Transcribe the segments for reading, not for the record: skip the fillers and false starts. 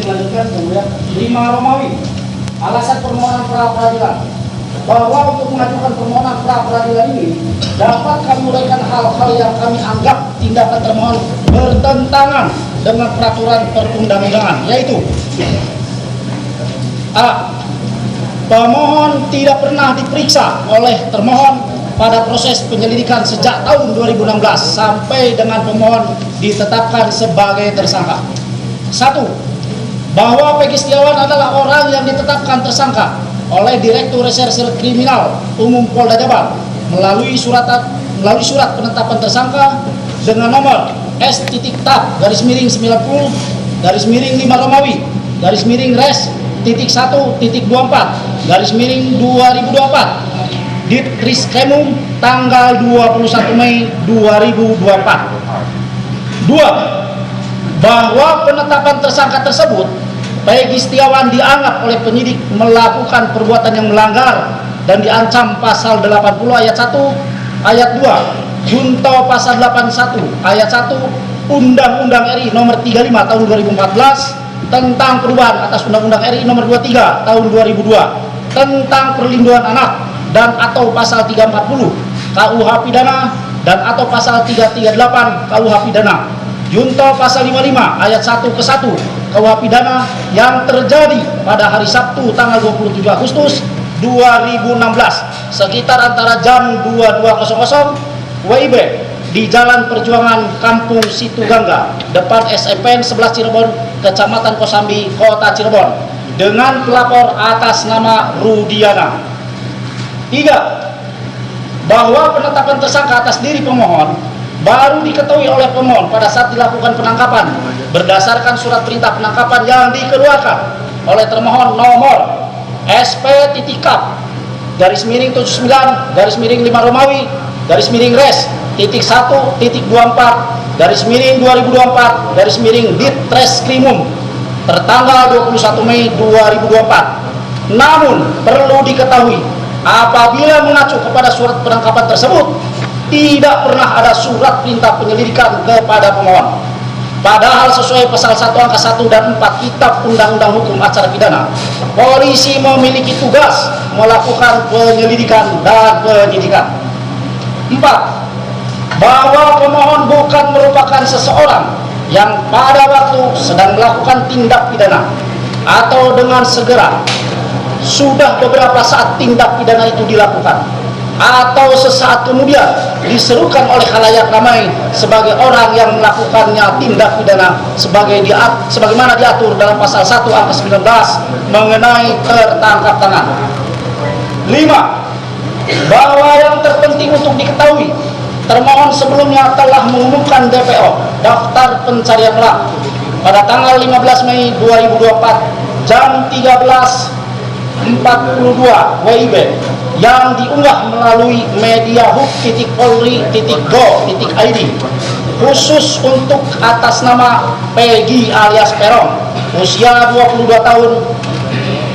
dilanjutkan kemudian 5 Romawi. Alasan permohonan pra-peradilan bahwa untuk mengajukan permohonan pra-peradilan ini dapat kami uraikan hal-hal yang kami anggap tindakan termohon bertentangan dengan peraturan perundang-undangan, yaitu A. Pemohon tidak pernah diperiksa oleh termohon pada proses penyelidikan sejak tahun 2016 sampai dengan pemohon ditetapkan sebagai tersangka. 1. Bahwa Peggy Setiawan adalah orang yang ditetapkan tersangka oleh Direktur Reserse Kriminal Umum Polda Jabar melalui surat penetapan tersangka dengan nomor S.TAP/90/5 Romawi /Res.1.24/2024 Ditreskrimum tanggal 21 Mei 2024. 2. Bahwa penetapan tersangka tersebut Peggy Setiawan dianggap oleh penyidik melakukan perbuatan yang melanggar dan diancam pasal 80 ayat 1 ayat 2 junto pasal 81 ayat 1 Undang-Undang RI nomor 35 tahun 2014 tentang perubahan atas Undang-Undang RI nomor 23 tahun 2002 tentang perlindungan anak dan atau pasal 340 KUH pidana dan atau pasal 338 KUH pidana junto pasal 55 ayat 1 ke 1 KUH pidana yang terjadi pada hari Sabtu tanggal 27 Agustus 2016 sekitar antara jam 22.00 WIB di Jalan Perjuangan Kampung Situgangga depan SMPN 11 Cirebon, Kecamatan Kosambi, Kota Cirebon dengan pelapor atas nama Rudiana. 3. Bahwa penetapan tersangka atas diri pemohon baru diketahui oleh pemohon pada saat dilakukan penangkapan berdasarkan surat perintah penangkapan yang dikeluarkan oleh termohon nomor SP.Kap/79/5 Romawi /Res.1.24/2024 Ditreskrimum tertanggal 21 Mei 2024. Namun perlu diketahui apabila mengacu kepada surat penangkapan tersebut tidak pernah ada surat perintah penyelidikan kepada pemohon. Padahal sesuai pasal 1 angka 1 dan 4 Kitab Undang-Undang Hukum Acara Pidana, polisi memiliki tugas melakukan penyelidikan dan penyidikan. 4. Bahwa pemohon bukan merupakan seseorang yang pada waktu sedang melakukan tindak pidana atau dengan segera sudah beberapa saat tindak pidana itu dilakukan atau sesaat kemudian diserukan oleh khalayak ramai sebagai orang yang melakukannya tindak pidana sebagaimana diatur dalam pasal 1 angka 19 mengenai tertangkap tangan. 5. Bahwa yang terpenting untuk diketahui, termohon sebelumnya telah mengumumkan DPO daftar pencarian orang pada tanggal 15 Mei 2024 jam 13.42 WIB yang diunggah melalui media hub.polri.go.id khusus untuk atas nama Peggy alias Peron, usia 22 tahun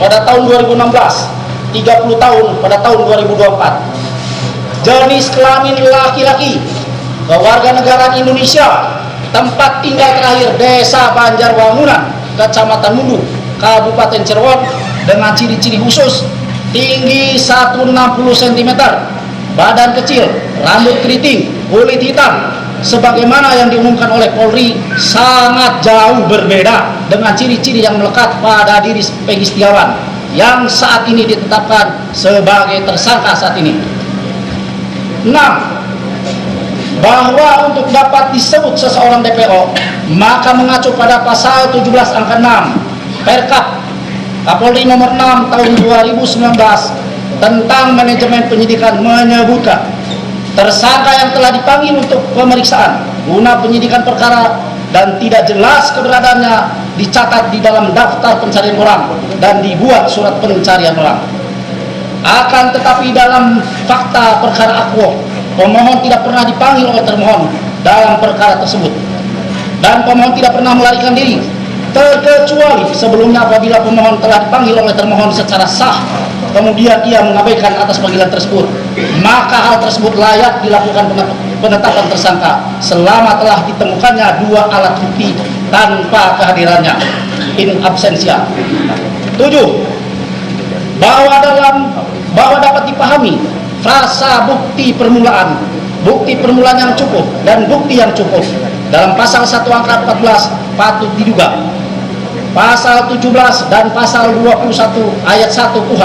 pada tahun 2016, 30 tahun pada tahun 2024, jenis kelamin laki-laki, kewarganegaraan Indonesia, tempat tinggal terakhir Desa Banjarwangunan, Kecamatan Mundu, Kabupaten Cirebon, dengan ciri-ciri khusus: tinggi 160 cm, badan kecil, rambut keriting, kulit hitam, sebagaimana yang diumumkan oleh Polri sangat jauh berbeda dengan ciri-ciri yang melekat pada diri Peggy Setiawan yang saat ini ditetapkan sebagai tersangka saat ini. 6. Bahwa untuk dapat disebut seseorang DPO maka mengacu pada pasal 17 angka 6 Perkap Kapolri nomor 6 tahun 2019 tentang manajemen penyidikan menyebutkan tersangka yang telah dipanggil untuk pemeriksaan guna penyidikan perkara dan tidak jelas keberadaannya dicatat di dalam daftar pencarian orang dan dibuat surat pencarian orang. Akan tetapi dalam fakta perkara akuo, pemohon tidak pernah dipanggil oleh termohon dalam perkara tersebut dan pemohon tidak pernah melarikan diri, terkecuali sebelumnya apabila pemohon telah dipanggil oleh termohon secara sah kemudian ia mengabaikan atas panggilan tersebut, maka hal tersebut layak dilakukan penetapan tersangka selama telah ditemukannya dua alat bukti tanpa kehadirannya. in absentia. 7. Bahwa dapat dipahami frasa bukti permulaan yang cukup dan bukti yang cukup dalam pasal 1 angka 14 patut diduga, pasal 17 dan pasal 21 ayat 1 KUHP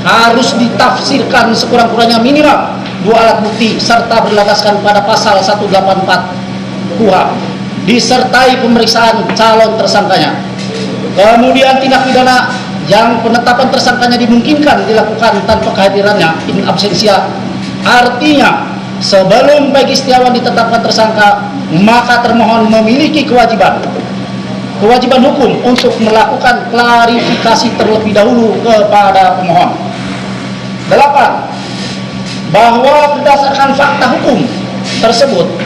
harus ditafsirkan sekurang-kurangnya minimal 2 alat bukti serta berlandaskan pada pasal 184 KUHP disertai pemeriksaan calon tersangkanya. Kemudian tindak pidana yang penetapan tersangkanya dimungkinkan dilakukan tanpa kehadirannya in absentia, artinya sebelum Peggy Setiawan ditetapkan tersangka, maka termohon memiliki kewajiban hukum untuk melakukan klarifikasi terlebih dahulu kepada pemohon. 8. Bahwa berdasarkan fakta hukum tersebut,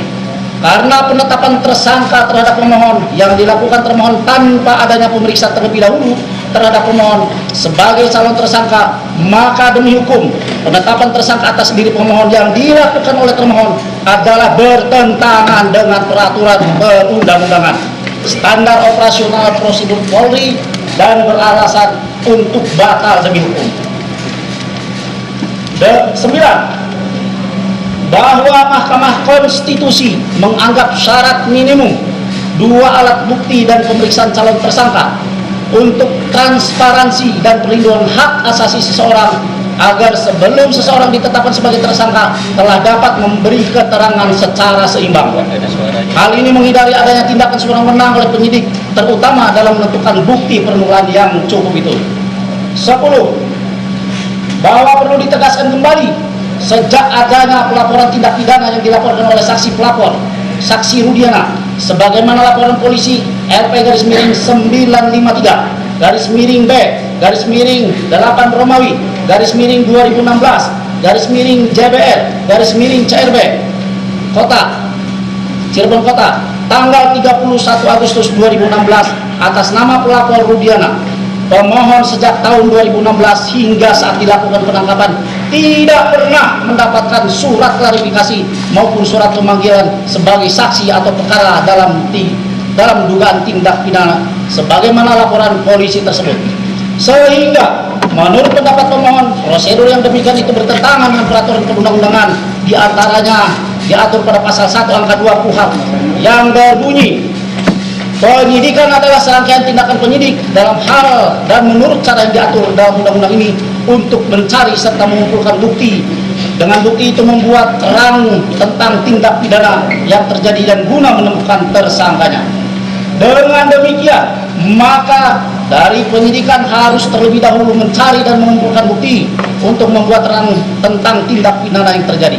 karena penetapan tersangka terhadap pemohon yang dilakukan termohon tanpa adanya pemeriksaan terlebih dahulu terhadap pemohon sebagai calon tersangka, maka demi hukum penetapan tersangka atas diri pemohon yang dilakukan oleh termohon adalah bertentangan dengan peraturan perundang-undangan, standar operasional prosedur Polri, dan beralasan untuk batal demi hukum. 9. Bahwa Mahkamah Konstitusi menganggap syarat minimum 2 alat bukti dan pemeriksaan calon tersangka untuk transparansi dan perlindungan hak asasi seseorang, agar sebelum seseorang ditetapkan sebagai tersangka telah dapat memberi keterangan secara seimbang. Hal ini menghindari adanya tindakan sewenang-wenang oleh penyidik, terutama dalam menentukan bukti permulaan yang cukup itu. 10. Bahwa perlu ditegaskan kembali, sejak adanya pelaporan tindak pidana yang dilaporkan oleh saksi pelapor, saksi Rudiana, sebagaimana laporan polisi RP-953/B/8 Romawi /2016/JBR/CRB Kota Cirebon Kota tanggal 31 Agustus 2016 atas nama pelapor Rudiana, pemohon sejak tahun 2016 hingga saat dilakukan penangkapan tidak pernah mendapatkan surat klarifikasi maupun surat pemanggilan sebagai saksi atau perkara dalam dugaan tindak pidana sebagaimana laporan polisi tersebut. Sehingga menurut pendapat pemohon, prosedur yang demikian itu bertentangan dengan peraturan perundang-undangan, diantaranya diatur pada pasal 1 angka 2 KUHP yang berbunyi, penyidikan adalah serangkaian tindakan penyidik dalam hal dan menurut cara yang diatur dalam undang-undang ini untuk mencari serta mengumpulkan bukti. Dengan bukti itu membuat terang tentang tindak pidana yang terjadi dan guna menemukan tersangkanya. Dengan demikian, maka dari penyidikan harus terlebih dahulu mencari dan mengumpulkan bukti untuk membuat terang tentang tindak pidana yang terjadi.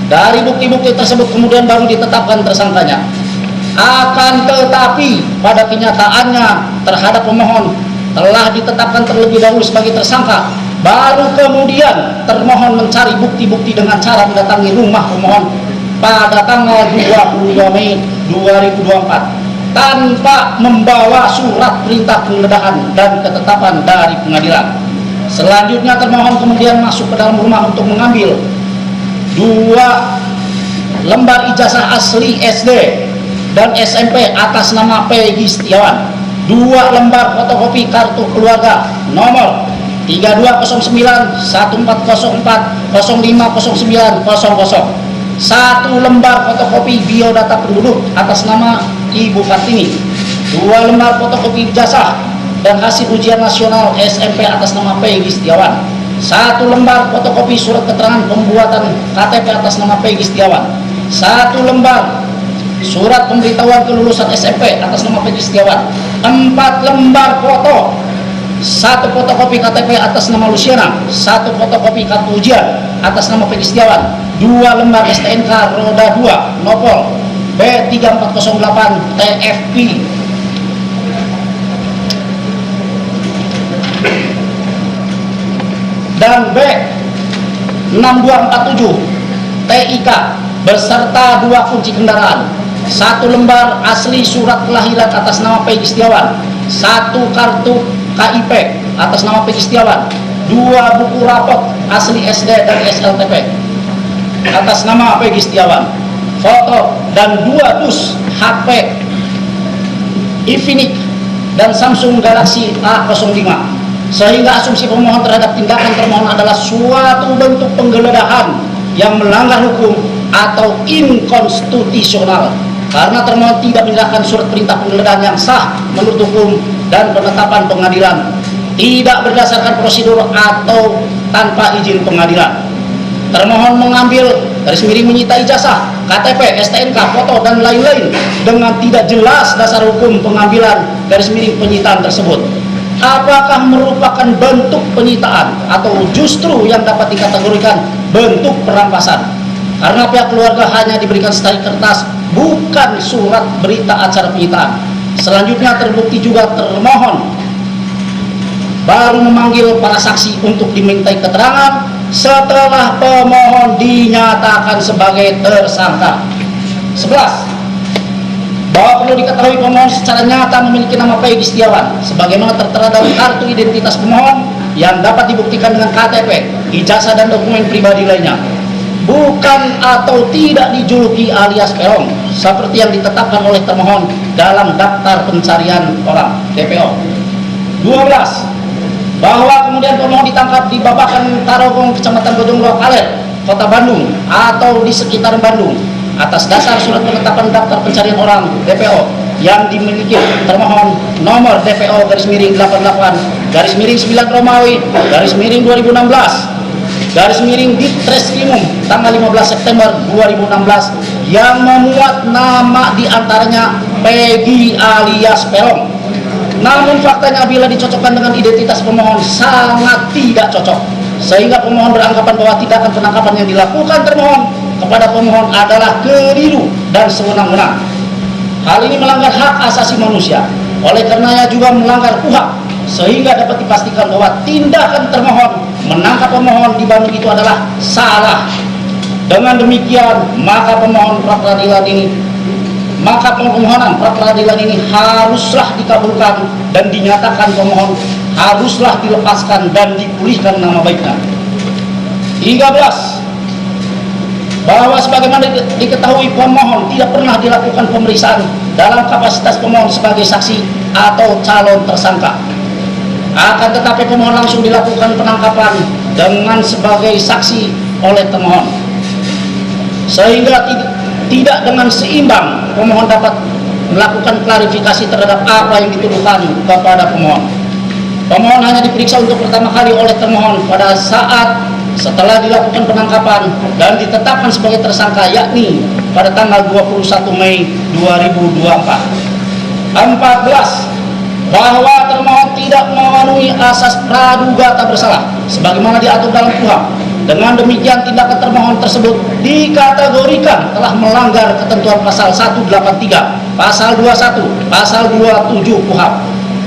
Dari bukti-bukti tersebut kemudian baru ditetapkan tersangkanya. Akan tetapi pada kenyataannya terhadap pemohon telah ditetapkan terlebih dahulu sebagai tersangka, baru kemudian termohon mencari bukti-bukti dengan cara mendatangi rumah pemohon pada tanggal 22 Mei 2024 tanpa membawa surat perintah penggeledahan dan ketetapan dari pengadilan. Selanjutnya termohon kemudian masuk ke dalam rumah untuk mengambil 2 lembar ijazah asli SD dan SMP atas nama Peggy Setiawan, 2 lembar fotokopi kartu keluarga nomor 32091404050900, 1 lembar fotokopi biodata penduduk atas nama Ibu Kartini, 2 lembar fotokopi ijazah dan hasil ujian nasional SMP atas nama Peggy Setiawan, 1 lembar fotokopi surat keterangan pembuatan KTP atas nama Peggy Setiawan, 1 lembar surat pemberitahuan kelulusan SMP atas nama Peggy Setiawan, 4 lembar foto, 1 fotokopi KTP atas nama Luciana, 1 fotokopi kartu ujian atas nama Peggy Setiawan, 2 lembar STNK roda 2 Nopol B3408 TFP dan B6247 TIK beserta 2 kunci kendaraan, 1 lembar asli surat kelahiran atas nama Peggy Setiawan, 1 kartu KIP atas nama Peggy Setiawan, 2 buku rapot asli SD dan SLTP atas nama Peggy Setiawan, foto dan 2 dus HP Infinix dan Samsung Galaxy A05, sehingga asumsi pemohon terhadap tindakan termohon adalah suatu bentuk penggeledahan yang melanggar hukum atau inkonstitusional, karena termohon tidak menyerahkan surat perintah penggeledahan yang sah menurut hukum dan penetapan pengadilan, tidak berdasarkan prosedur atau tanpa izin pengadilan. Termohon mengambil menyita ijazah, KTP, STNK, foto, dan lain-lain dengan tidak jelas dasar hukum pengambilan penyitaan tersebut. Apakah merupakan bentuk penyitaan atau justru yang dapat dikategorikan bentuk perampasan? Karena pihak keluarga hanya diberikan secari kertas, bukan surat berita acara penyitaan. Selanjutnya terbukti juga termohon baru memanggil para saksi untuk dimintai keterangan setelah pemohon dinyatakan sebagai tersangka. 11. Bahwa perlu diketahui pemohon secara nyata memiliki nama Peggy Setiawan sebagaimana tertera dalam kartu identitas pemohon yang dapat dibuktikan dengan KTP, ijazah, dan dokumen pribadi lainnya, bukan atau tidak dijuluki alias Peong seperti yang ditetapkan oleh termohon dalam daftar pencarian orang DPO. 12. Bahwa kemudian pemohon ditangkap di Babakan Tarogong, Kecamatan Bojongloa, Kaler, Kota Bandung atau di sekitar Bandung atas dasar surat penetapan daftar pencarian orang DPO yang dimiliki termohon nomor DPO _88 _9 Romawi _2016 di Treskrimum tanggal 15 September 2016 yang memuat nama diantaranya Peggy alias Peong. Namun faktanya bila dicocokkan dengan identitas pemohon sangat tidak cocok, sehingga pemohon beranggapan bahwa tindakan penangkapan yang dilakukan termohon kepada pemohon adalah keliru dan sewenang-wenang. Hal ini melanggar hak asasi manusia, oleh karenanya juga melanggar KUHP, sehingga dapat dipastikan bahwa tindakan termohon menangkap pemohon di Bandung itu adalah salah. Dengan demikian, maka permohonan pra peradilan ini haruslah dikabulkan dan dinyatakan pemohon haruslah dilepaskan dan dipulihkan nama baiknya. 13. Bahwa sebagaimana diketahui pemohon tidak pernah dilakukan pemeriksaan dalam kapasitas pemohon sebagai saksi atau calon tersangka. Akan tetapi pemohon langsung dilakukan penangkapan dengan sebagai saksi oleh termohon, sehingga tidak dengan seimbang pemohon dapat melakukan klarifikasi terhadap apa yang dituduhkan kepada pemohon. Pemohon hanya diperiksa untuk pertama kali oleh termohon pada saat setelah dilakukan penangkapan dan ditetapkan sebagai tersangka, yakni pada tanggal 21 Mei 2024. 14. Bahwa termohon tidak memenuhi asas praduga tak bersalah sebagaimana diatur dalam KUHP. Dengan demikian tindakan termohon tersebut dikategorikan telah melanggar ketentuan pasal 183, pasal 21, pasal 27 KUHP.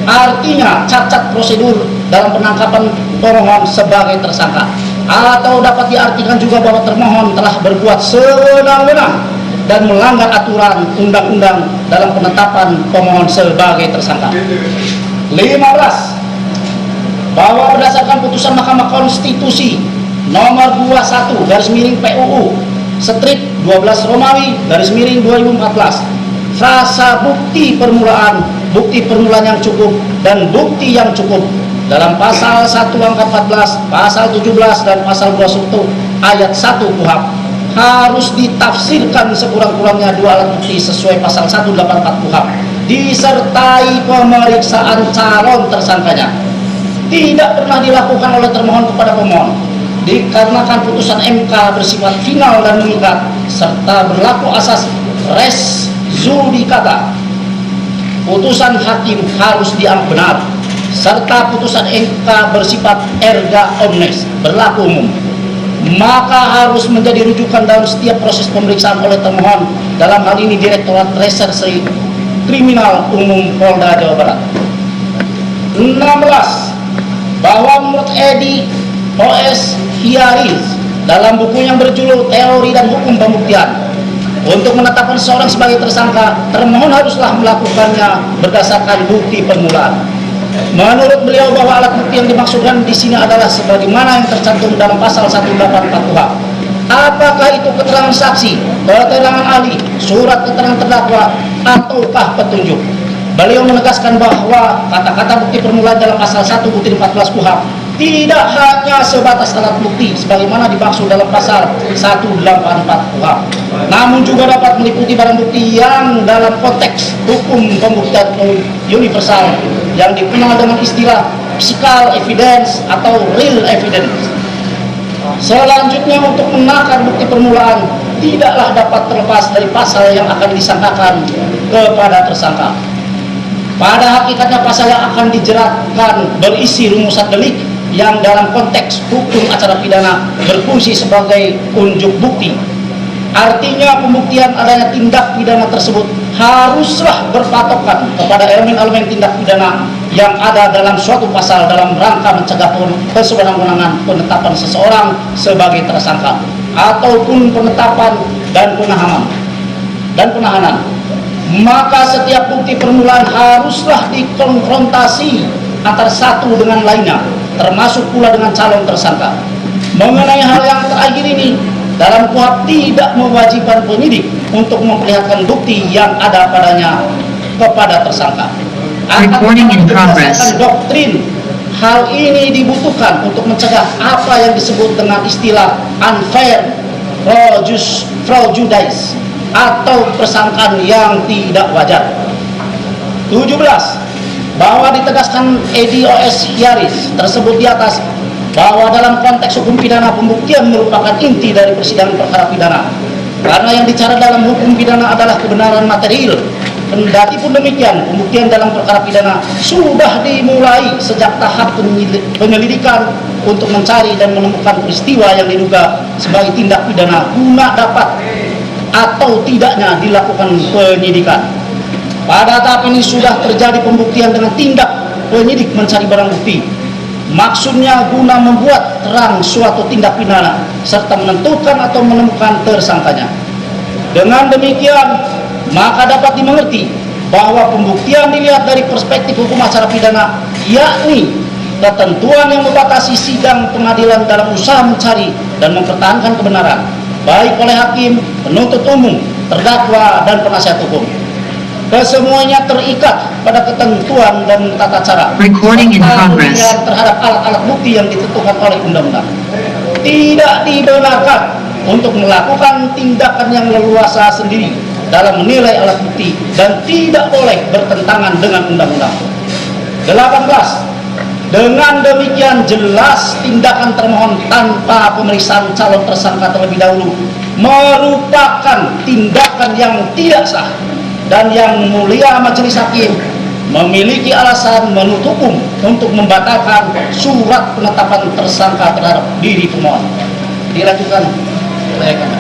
Artinya cacat prosedur dalam penangkapan pemohon sebagai tersangka, atau dapat diartikan juga bahwa termohon telah berbuat sewenang-wenang dan melanggar aturan undang-undang dalam penetapan pemohon sebagai tersangka. 15. Bahwa berdasarkan putusan Mahkamah Konstitusi nomor 21 _PUU strip 12 Romawi _2014, frasa bukti permulaan yang cukup dan bukti yang cukup dalam pasal 1 angka 14, pasal 17 dan pasal 21 ayat 1 KUHP harus ditafsirkan sekurang-kurangnya 2 alat bukti sesuai pasal 184 KUHP disertai pemeriksaan calon tersangkanya. Tidak pernah dilakukan oleh termohon kepada pemohon dikarenakan putusan MK bersifat final dan mengikat serta berlaku asas res judicata. Putusan hakim harus dianggap benar serta putusan MK bersifat erga omnes, berlaku umum, maka harus menjadi rujukan dalam setiap proses pemeriksaan oleh termohon, dalam hal ini Direktorat Reserse Kriminal Umum Polda Jawa Barat. 16. Bahwa menurut Edi O.S. Hiaris dalam buku yang berjudul Teori dan Hukum Pembuktian, untuk menetapkan seseorang sebagai tersangka, termohon haruslah melakukannya berdasarkan bukti permulaan. Menurut beliau bahwa alat bukti yang dimaksudkan di sini adalah sebagaimana yang tercantum dalam pasal 184 KUHP. Apakah itu keterangan saksi, keterangan ahli, surat keterangan terdakwa, ataukah petunjuk? beliau menegaskan bahwa kata-kata bukti permulaan dalam pasal 1 butir 14 KUHP tidak hanya sebatas alat bukti sebagaimana dimaksud dalam pasal 184 KUHP, namun juga dapat meliputi barang bukti yang dalam konteks hukum pembuktian universal yang dikenal dengan istilah physical evidence atau real evidence. Selanjutnya, untuk menakar bukti permulaan tidaklah dapat terlepas dari pasal yang akan disangkakan kepada tersangka. Pada hakikatnya pasal yang akan dijeratkan berisi rumusan delik yang dalam konteks hukum acara pidana berfungsi sebagai unjuk bukti. Artinya pembuktian adanya tindak pidana tersebut haruslah berpatokan kepada elemen-elemen tindak pidana yang ada dalam suatu pasal dalam rangka mencegah kesewenang-wenangan penetapan seseorang sebagai tersangka ataupun penetapan dan penahanan. Maka setiap bukti permulaan haruslah dikonfrontasi antara satu dengan lainnya, termasuk pula dengan calon tersangka. Mengenai hal yang terakhir ini, dalam KUHP tidak mewajibkan penyidik untuk memperlihatkan bukti yang ada padanya kepada tersangka. Berdasarkan doktrin, hal ini dibutuhkan untuk mencegah apa yang disebut dengan istilah unfair prejudice atau persangkaan yang tidak wajar. 17. Bahwa ditegaskan EDOS Hiaris tersebut di atas bahwa dalam konteks hukum pidana pembuktian merupakan inti dari persidangan perkara pidana, karena yang bicara dalam hukum pidana adalah kebenaran material. Kendati pun demikian, pembuktian dalam perkara pidana sudah dimulai sejak tahap penyelidikan untuk mencari dan menemukan peristiwa yang diduga sebagai tindak pidana guna dapat atau tidaknya dilakukan penyidikan. Pada tahap ini sudah terjadi pembuktian dengan tindak penyidik mencari barang bukti. Maksudnya guna membuat terang suatu tindak pidana serta menentukan atau menemukan tersangkanya. Dengan demikian, maka dapat dimengerti bahwa pembuktian dilihat dari perspektif hukum acara pidana, yakni ketentuan yang membatasi sidang pengadilan dalam usaha mencari dan mempertahankan kebenaran, baik oleh hakim, penuntut umum, terdakwa, dan penasihat hukum. Kesemuanya terikat pada ketentuan dan tata cara terhadap alat-alat bukti yang ditentukan oleh undang-undang. Tidak dibenarkan untuk melakukan tindakan yang leluasa sendiri dalam menilai alat bukti dan tidak boleh bertentangan dengan undang-undang. 18. Dengan demikian jelas tindakan termohon tanpa pemeriksaan calon tersangka terlebih dahulu merupakan tindakan yang tidak sah, dan yang mulia majelis hakim memiliki alasan menuntut umum untuk membatalkan surat penetapan tersangka terhadap diri pemohon. Dilanjutkan oleh kami.